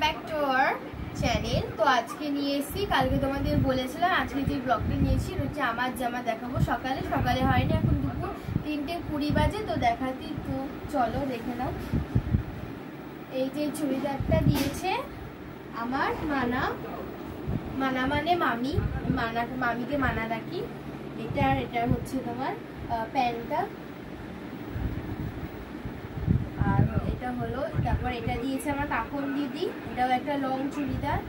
Back to our channel. তো আজকে নিয়ে এসেছি, কালকে তোমাদের বলেছিলাম আজকে যে ব্লগটা নিয়েছি হচ্ছে আমার জামা দেখাবো। সকালে সকালে হয়নি, এখন দুপুর 3:20 বাজে, তো দেখাতে তো চলো দেখে নাও। এই যে চুড়িদারটা দিয়েছে আমার মানা মানে মামি, মামিকে মানা রাখি। এটা হচ্ছে তোমার প্যান্টটা, আর এটা হলো, তারপর এটা দিয়েছে আমার কাকুন দিদি, এটাও একটা লং চুড়িদার,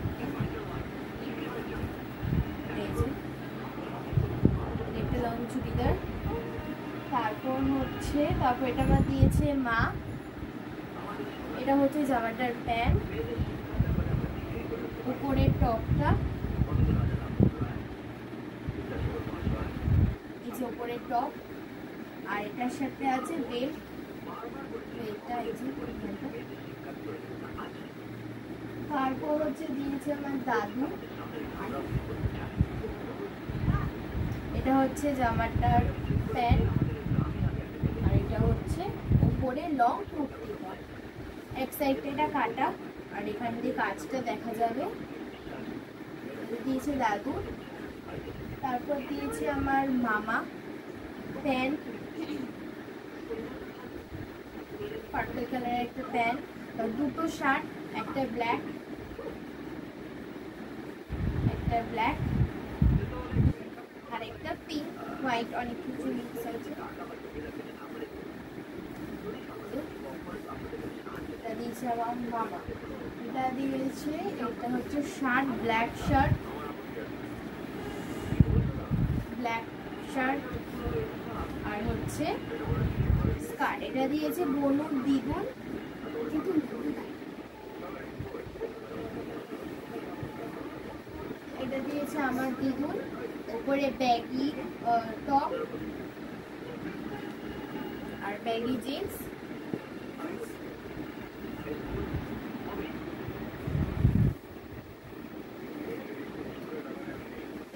একটা লং চুড়িদার। তারপর এটা আমার দিয়েছে মা, এটা হচ্ছে জামাটার প্যান্ট, উপরের টপটা, এই যে উপরের টপ, আর এটার সাথে আছে বেল্ট। তারপর হচ্ছে দিয়েছে আমার দাদু, এটা হচ্ছে জামাটার প্যান্ট, আর এটা হচ্ছে উপরে লং কুর্তিটা। এক সাইডটা এটা কাটা, আর এখান দিয়ে কাজটা দেখা যাবে। দিয়েছে দাদু। তারপর দিয়েছে আমার মামা প্যান্ট, পার্পল কালারের একটা প্যান্ট, দুটো শার্ট, একটা ব্ল্যাক আর একটা পিঙ্ক হোয়াইট, অনেক কিছু মিক্স আছে। এটা দিয়েছে আমার মামা। এটা দিয়েছে, এটা হচ্ছে শার্ট, ব্ল্যাক শার্ট আর হচ্ছে স্কার্ট। এটা দিয়েছে বনুর দ্বিগুণ, এটা দিয়েছে আমার দ্বিগুণ, উপরে ব্যাগি টপ আর ব্যাগি জিন্স।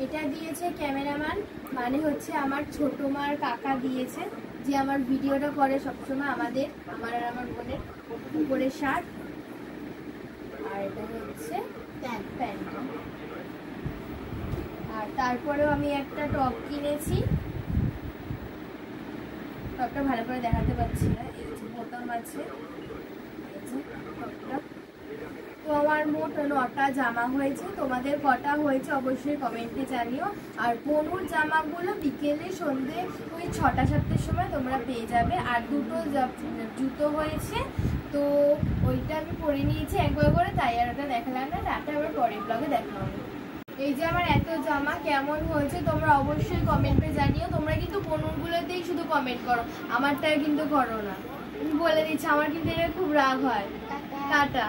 এটা দিয়েছে ক্যামেরাম্যান, মানে হচ্ছে আমার ছোট মার কাকা দিয়েছে, যে আমার ভিডিওটা করে সবসময় আমার আর আমার বোনের। উপরে শার্ট, আর এটা হচ্ছে প্যান্ট। আর তারপরেও আমি একটা টপ কিনেছি, টপটা ভালো করে দেখাতে পারছি না, এই যে বোতাম আছে, এই যে টপটা। তো আমার মোট 9টা জামা হয়েছে। তোমাদের কটা হয়েছে অবশ্যই কমেন্টে জানিও। আর বনুর জামাগুলো বিকেলে সন্ধ্যে ওই 6টা-7টার সময় তোমরা পেয়ে যাবে। আর দুটো জুতো হয়েছে, তো ওইটা আমি পরে নিয়েছি একবার করে, তাই আর ওটা দেখালাম না। টাটা, আবার পরের ব্লগে দেখা হবে। এই যে আমার এত জামা কেমন হয়েছে তোমরা অবশ্যই কমেন্টে জানিও। তোমরা কিন্তু বনুরগুলোতেই শুধু কমেন্ট করো, আমারটা কিন্তু করো না। বলে দিচ্ছি, আমার কিন্তু এটা খুব রাগ হয়। টাটা।